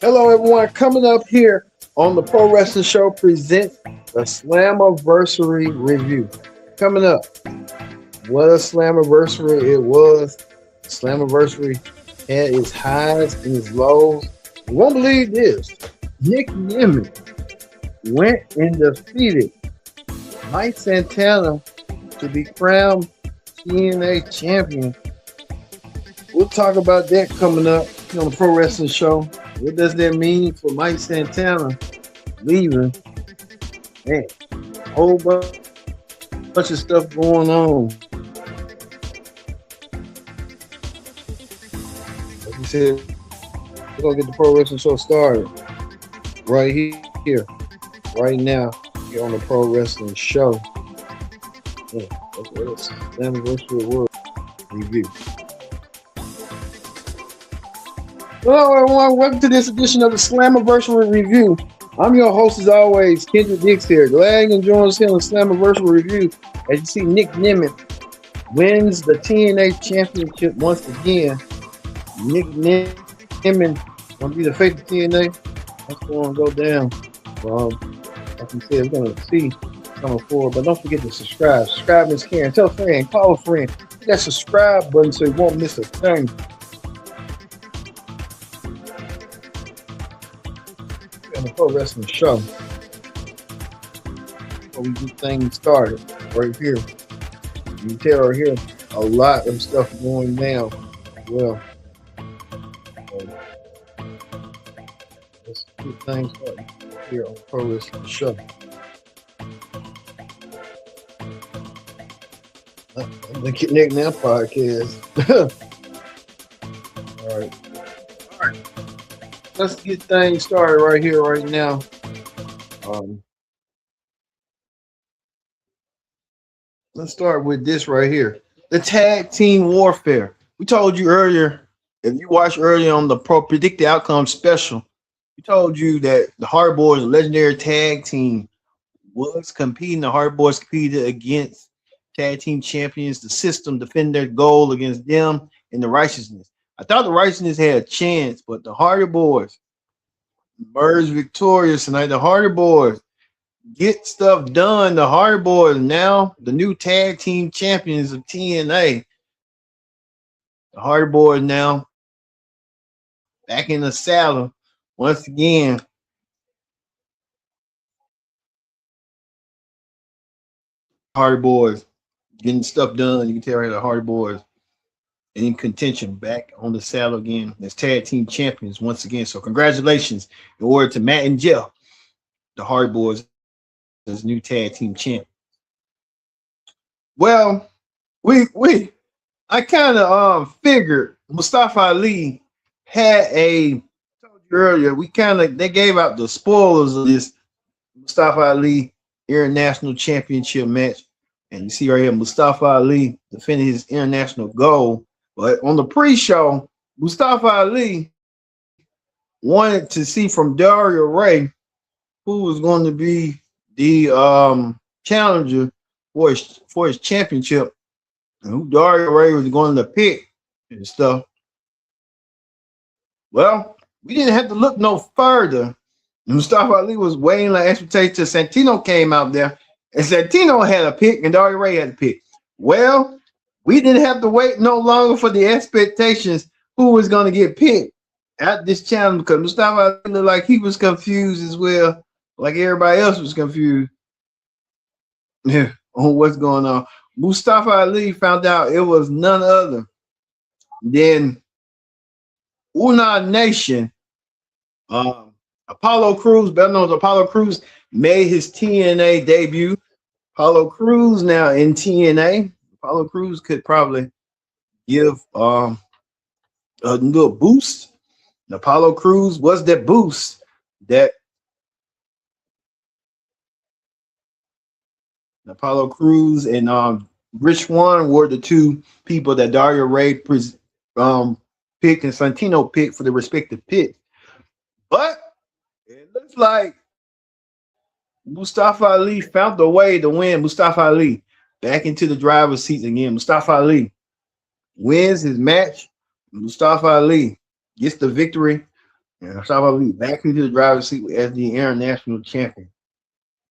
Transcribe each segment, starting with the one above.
Hello, everyone. Coming up here on the Pro Wrestling Show presents the Slammiversary review. Coming up, what a Slammiversary it was. Slammiversary had its highs and its lows. You won't believe this. Nic Nemeth went and defeated Mike Santana to be crowned TNA champion. We'll talk about that coming up on the Pro Wrestling Show. What does that mean for Mike Santana leaving? Man, a whole bunch of stuff going on. Like we said, we're going to get the Pro Wrestling Show started right here, right now, here on the Pro Wrestling Show. Yeah, that's Slammiversary World Review. Hello, everyone. Welcome to this edition of the Slammiversary Review. I'm your host, as always, Kendrick Dix here. Glad you can join us here on the Slammiversary Review. As you see, Nic Nemeth wins the TNA Championship once again. Nic Nemeth going to be the face of TNA. That's going to go down. Like we said, we're going to see coming forward. But don't forget to subscribe. Subscribe, Miss Karen. Tell a friend. Call a friend. Hit that subscribe button so you won't miss a thing. The Pro Wrestling Show. Before we get things started, right here, you can tell right here a lot of stuff going down. Well, let's get things started here on the Pro Wrestling Show. The Nic Nemeth podcast. All right. Let's get things started right here, right now. Let's start with this right here. The tag team warfare. We told you earlier, if you watched earlier on the Pro Predicted Outcome special, we told you that the Hard Boys, a legendary tag team, was competing. The Hard Boys competed against tag team champions. The System defended their goal against them in the Righteousness. I thought the Righteousness had a chance, but the Hardy Boys emerged victorious tonight. The Hardy Boys get stuff done. The Hardy Boys now the new tag team champions of TNA. The Hardy Boys now back in the saddle once again. Hardy Boys getting stuff done. You can tell right the Hardy Boys in contention, back on the saddle again as tag team champions once again. So congratulations in order to Matt and Jeff, the Hardy Boys, as new tag team champ. Well, I kind of figured Mustafa Ali had a. I told you earlier, they gave out the spoilers of this Mustafa Ali International Championship match, and you see right here Mustafa Ali defending his international goal. But on the pre-show, Mustafa Ali wanted to see from Dario Ray who was going to be the challenger for his championship, and who Dario Ray was going to pick and stuff. Well, we didn't have to look no further. Mustafa Ali was waiting like expectation till Santino came out there, and Santino had a pick and Dario Ray had a pick. Well, we didn't have to wait no longer for the expectations who was going to get picked at this challenge, because Mustafa Ali looked like he was confused as well, like everybody else was confused on what's going on. Mustafa Ali found out it was none other than Uhaa Nation. Apollo Crews, better known as Apollo Crews, made his TNA debut. Apollo Crews now in TNA. Apollo Crews could probably give a little boost. And Apollo Crews was that boost that Apollo Crews and Rich Swann were the two people that Dario Ray picked and Santino picked for the respective picks. But it looks like Mustafa Ali found the way to win. Mustafa Ali back into the driver's seat again. Mustafa Ali wins his match. Mustafa Ali gets the victory And Mustafa Ali back into the driver's seat as the international champion.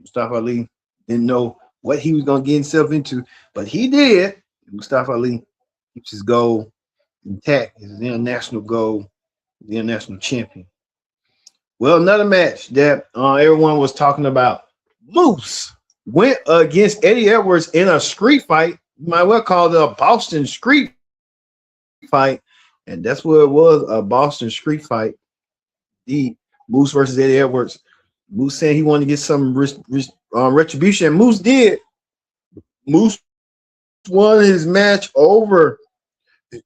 Mustafa Ali didn't know what he was going to get himself into, but he did. Mustafa Ali keeps his goal intact, his international goal, the international champion. Well, another match that everyone was talking about. Moose went against Eddie Edwards in a street fight. You might well call it a Boston street fight. And that's what it was, a Boston street fight. The Moose versus Eddie Edwards. Moose saying he wanted to get some retribution. Moose did. Moose won his match over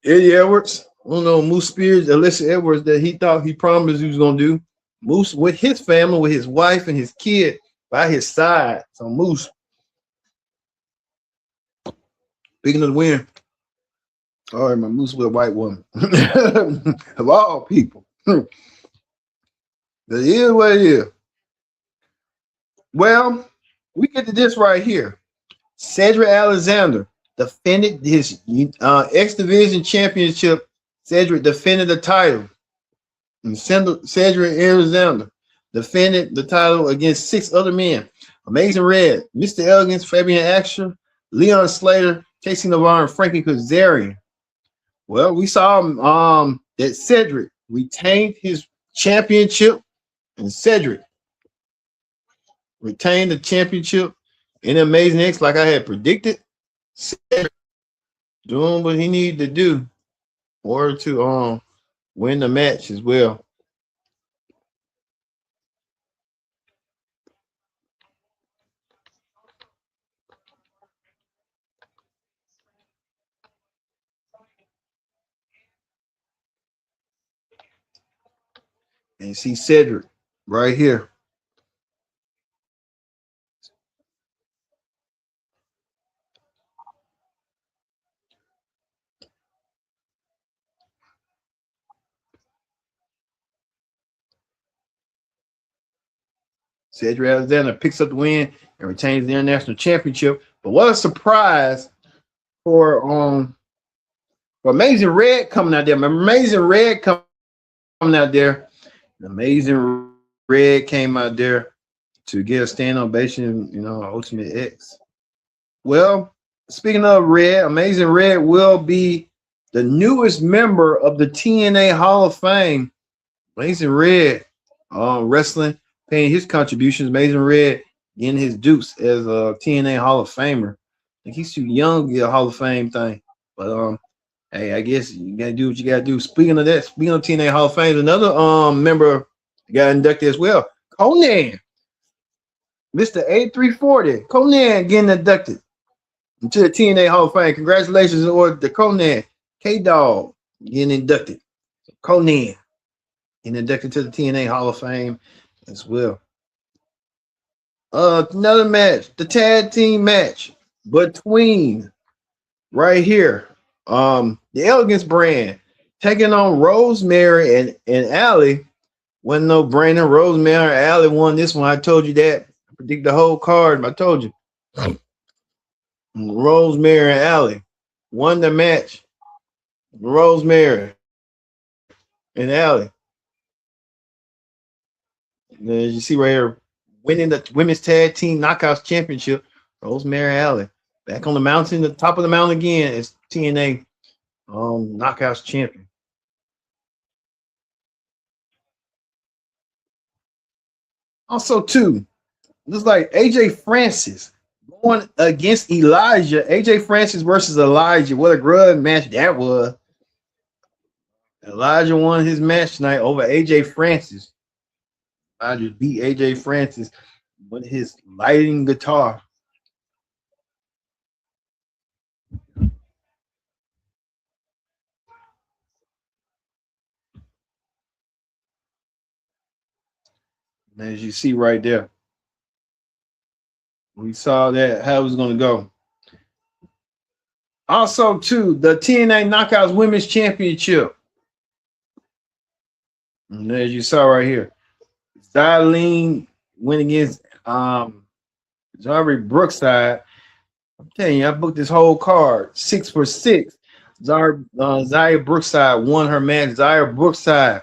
Eddie Edwards. I don't know, Moose Spears, Alyssa Edwards, that he thought he promised he was going to do. Moose with his family, with his wife and his kid by his side. So Moose, speaking of the win, all right, my Moose with a white woman. Of all people. It is what it is. Well, we get to this right here. Cedric Alexander defended his X Division championship. Cedric defended the title. And Cedric Alexander defended the title against 6 other men. Amazing Red, Mr. Elegance, Fabian Axel, Leon Slater, Casey Navarro, and Frankie Kazarian. Well, we saw that Cedric retained his championship, and Cedric retained the championship in Amazing X like I had predicted. Cedric doing what he needed to do in order to win the match as well. And you see Cedric right here. Cedric Alexander picks up the win and retains the international championship. But what a surprise for Amazing Red coming out there. Amazing Red coming out there. Amazing Red came out there to get a stand ovation, Ultimate X. Well, speaking of Red, Amazing Red will be the newest member of the TNA Hall of Fame. Amazing Red wrestling, paying his contributions. Amazing Red getting his dukes as a TNA Hall of Famer. I think he's too young to get a Hall of Fame thing. But hey, I guess you gotta do what you gotta do. Speaking of that, speaking of TNA Hall of Fame, another member got inducted as well. Konnan, Mr. A340. Konnan getting inducted into the TNA Hall of Fame. Congratulations to Konnan. K-Dog getting inducted. Konnan getting inducted to the TNA Hall of Fame as well. Another match, the tag team match between right here. The Elegance brand taking on Rosemary and Allie. Wasn't no brainer. Rosemary and Allie won this one. I told you that. I predict the whole card. I told you. Rosemary and Allie won the match. Rosemary and Allie. As you see right here, winning the women's tag team knockouts championship. Rosemary and Allie back on the mountain, the top of the mountain again as TNA knockouts champion. Also, too, looks like AJ Francis going against Elijah. AJ Francis versus Elijah. What a grudge match that was. Elijah won his match tonight over AJ Francis. Elijah beat AJ Francis with his lighting guitar. And as you see right there, we saw that how it was going to go. Also, too, the TNA Knockouts Women's Championship. And as you saw right here, Zylene went against Zari Brookside. I'm telling you, I booked this whole card 6 for 6. Zaya Brookside won her match. Zaya Brookside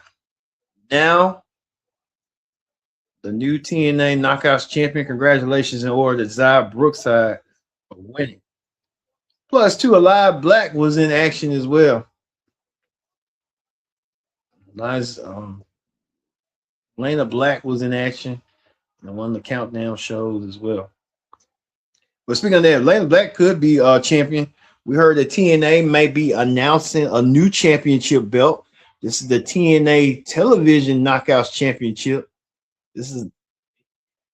Now, the new TNA Knockouts champion. Congratulations in order to Zai Brookside for winning. Plus, too, Alive Black was in action as well. Nice. Lena Black was in action and one of the countdown shows as well. But speaking of that, Lena Black could be a champion. We heard that TNA may be announcing a new championship belt. This is the TNA Television Knockouts Championship. This is, I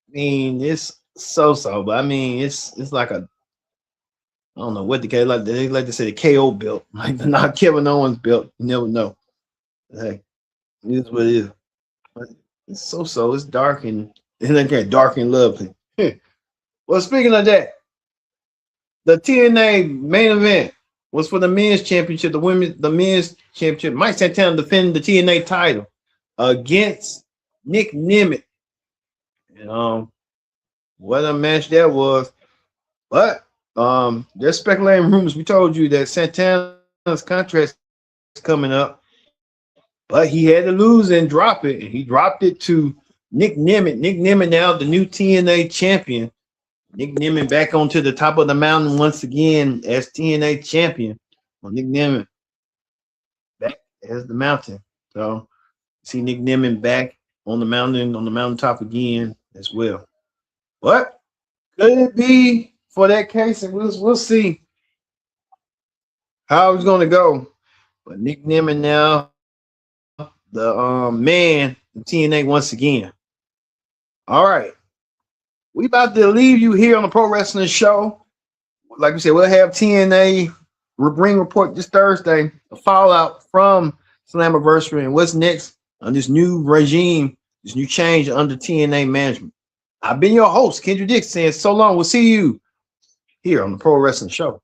mean, it's so, but I mean, it's like a, I don't know what they like to say the KO belt, like the not Kevin Owens belt. You never know. Hey, it is what it is. But it's so. It's dark and dark and lovely. Well, speaking of that, the TNA main event was for the men's championship. The men's championship. Mike Santana defending the TNA title against Nic Nemeth. What a match that was. But there's speculating rumors. We told you that Santana's contract is coming up, but he had to lose and drop it. And he dropped it to Nic Nemeth. Nic Nemeth now the new TNA champion. Nic Nemeth back onto the top of the mountain once again as TNA champion. Well, Nic Nemeth back as the mountain. So see Nic Nemeth back on the mountaintop again as well. What could it be for that case? And we'll see how it's gonna go. But Nic Nemeth now, the man in TNA once again. All right. We about to leave you here on the Pro Wrestling Show. Like we said, we'll have TNA ring report this Thursday, a fallout from Slammiversary and what's next on this new regime, this new change under TNA management. I've been your host, Kendra Dix, saying so long. We'll see you here on the Pro Wrestling Show.